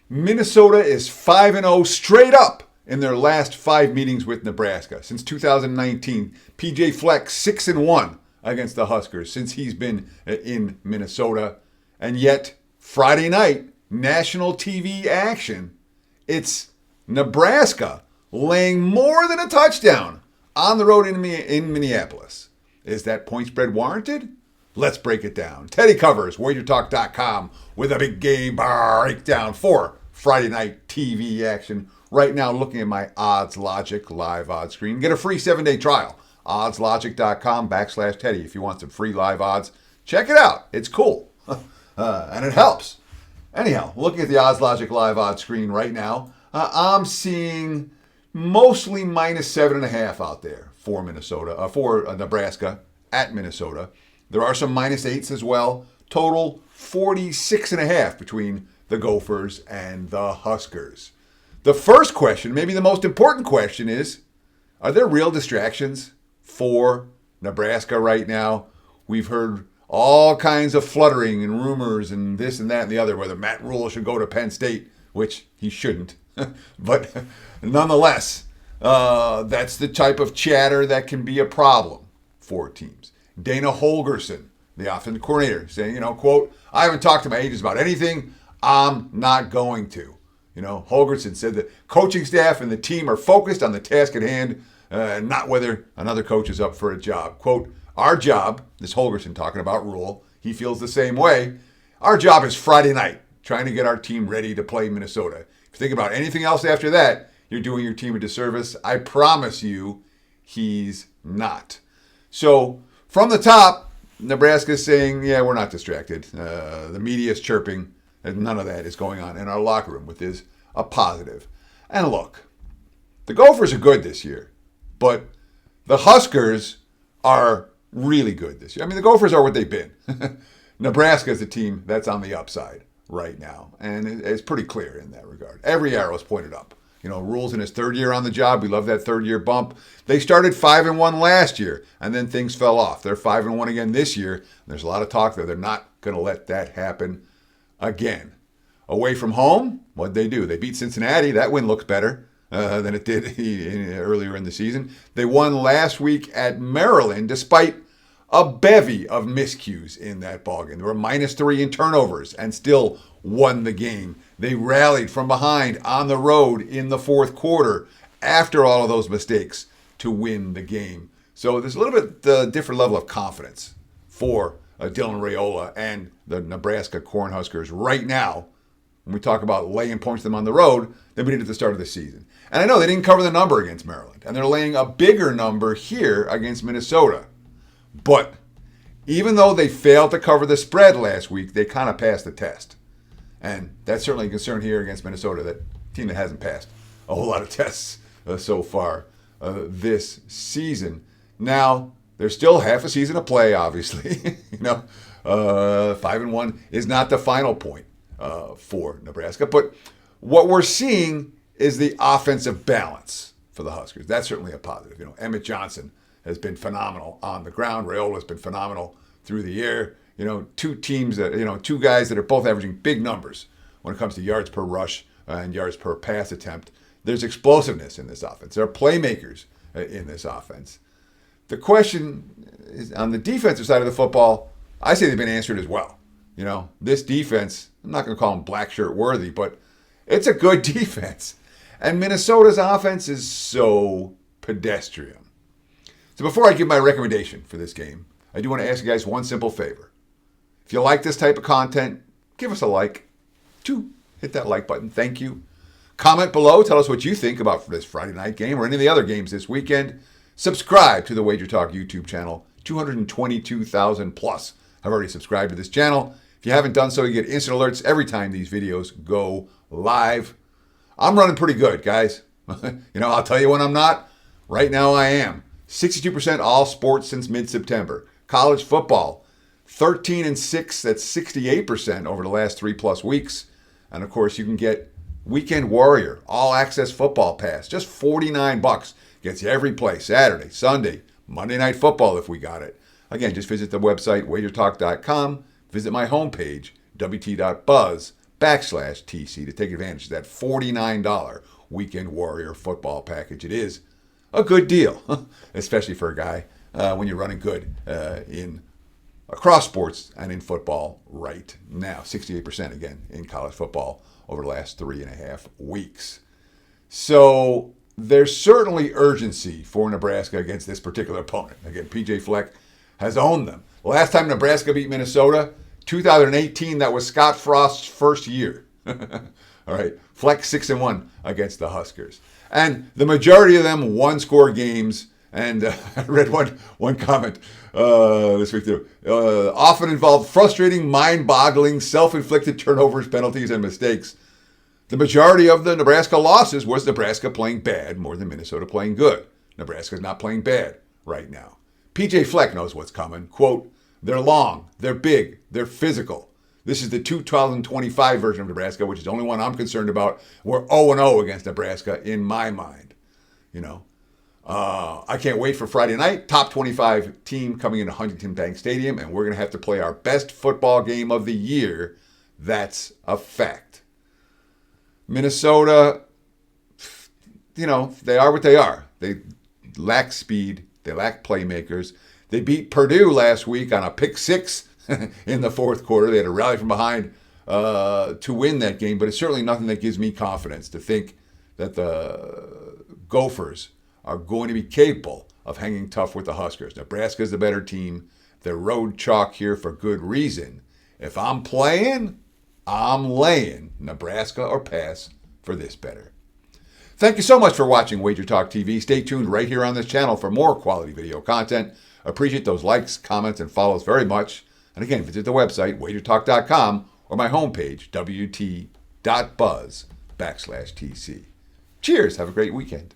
Minnesota is 5-0 straight up in their last 5 meetings with Nebraska. Since 2019, PJ Fleck 6-1 against the Huskers since he's been in Minnesota. And yet, Friday night, national TV action, it's Nebraska laying more than a touchdown on the road in Minneapolis. Is that point spread warranted? Let's break it down. Teddy covers WagerTalk.com with a big game breakdown for Friday night TV action. Right now, looking at my Odds Logic live odds screen. Get a free 7-day trial. OddsLogic.com/Teddy if you want some free live odds. Check it out. It's cool. And it helps. Anyhow, looking at the Odds Logic live odds screen right now, I'm seeing mostly minus 7.5 out there for Nebraska at Minnesota. There are some minus 8s as well. Total 46.5 between the Gophers and the Huskers. The first question, maybe the most important question, is, are there real distractions for Nebraska right now? We've heard all kinds of fluttering and rumors and this and that and the other, whether Matt Rule should go to Penn State, which he shouldn't. But nonetheless, that's the type of chatter that can be a problem for teams. Dana Holgorsen, the offensive coordinator, saying, quote, I haven't talked to my agents about anything. I'm not going to. Holgorsen said the coaching staff and the team are focused on the task at hand, not whether another coach is up for a job. Quote, our job, this Holgorsen talking about Rule, he feels the same way. Our job is Friday night, trying to get our team ready to play Minnesota. If you think about anything else after that, you're doing your team a disservice. I promise you, he's not. So from the top, Nebraska's saying, yeah, we're not distracted. The media is chirping, and none of that is going on in our locker room, which is a positive. And look, the Gophers are good this year, but the Huskers are really good this year. I mean, the Gophers are what they've been. Nebraska is the team that's on the upside right now, and it's pretty clear in that regard. Every arrow is pointed up. Rule's in his 3rd year on the job. We love that 3rd-year bump. They started 5-1 last year, and then things fell off. They're 5-1 again this year. There's a lot of talk there. They're not going to let that happen again. Away from home, what'd they do? They beat Cincinnati. That win looks better than it did earlier in the season. They won last week at Maryland, despite a bevy of miscues in that ballgame. There were -3 in turnovers and still won the game. They rallied from behind on the road in the 4th quarter after all of those mistakes to win the game. So there's a little bit different level of confidence for Dylan Raiola and the Nebraska Cornhuskers right now when we talk about laying points to them on the road than we did at the start of the season. And I know they didn't cover the number against Maryland, and they're laying a bigger number here against Minnesota. But even though they failed to cover the spread last week, they kind of passed the test. And that's certainly a concern here against Minnesota, that team that hasn't passed a whole lot of tests so far this season. Now, there's still half a season to play, obviously. 5-1 is not the final point for Nebraska. But what we're seeing is the offensive balance for the Huskers. That's certainly a positive. Emmett Johnson has been phenomenal on the ground. Raiola has been phenomenal through the air. Two teams that, two guys that are both averaging big numbers when it comes to yards per rush and yards per pass attempt. There's explosiveness in this offense. There are playmakers in this offense. The question is, on the defensive side of the football, I say they've been answered as well. This defense, I'm not going to call them black shirt worthy, but it's a good defense. And Minnesota's offense is so pedestrian. So before I give my recommendation for this game, I do want to ask you guys one simple favor. If you like this type of content, give us a like. 2, hit that like button. Thank you. Comment below. Tell us what you think about this Friday night game or any of the other games this weekend. Subscribe to the Wager Talk YouTube channel. 222,000 plus have already subscribed to this channel. If you haven't done so, you get instant alerts every time these videos go live. I'm running pretty good, guys. I'll tell you when I'm not. Right now I am. 62% all sports since mid-September. College football, 13-6. That's 68% over the last 3+ weeks. And of course, you can get Weekend Warrior All Access Football Pass, just $49. Gets you every play, Saturday, Sunday, Monday Night Football if we got it. Again, just visit the website, wagertalk.com. Visit my homepage, wt.buzz. /TC to take advantage of that $49 Weekend Warrior football package. It is a good deal, especially for a guy when you're running good in across sports and in football right now. 68% again in college football over the last 3.5 weeks. So there's certainly urgency for Nebraska against this particular opponent. Again, PJ Fleck has owned them. The last time Nebraska beat Minnesota, 2018, that was Scott Frost's first year. All right, Fleck 6-1 against the Huskers. And the majority of them one-score games. And I read one comment this week too. Often involved frustrating, mind-boggling, self-inflicted turnovers, penalties, and mistakes. The majority of the Nebraska losses was Nebraska playing bad more than Minnesota playing good. Nebraska's not playing bad right now. PJ Fleck knows what's coming. Quote, they're long, they're big, they're physical. This is the 2025 version of Nebraska, which is the only one I'm concerned about. We're 0-0 against Nebraska in my mind. You know, I can't wait for Friday night. Top 25 team coming into Huntington Bank Stadium, and we're going to have to play our best football game of the year. That's a fact. Minnesota, you know, they are what they are. They lack speed. They lack playmakers. They beat Purdue last week on a pick six in the fourth quarter. They had to rally from behind to win that game, but it's certainly nothing that gives me confidence to think that the Gophers are going to be capable of hanging tough with the Huskers. Nebraska's the better team. They're road chalk here for good reason. If I'm playing, I'm laying Nebraska or pass for this better. Thank you so much for watching Wager Talk TV. Stay tuned right here on this channel for more quality video content. Appreciate those likes, comments, and follows very much. And again, visit the website, wagertalk.com, or my homepage, wt.buzz/TC. Cheers. Have a great weekend.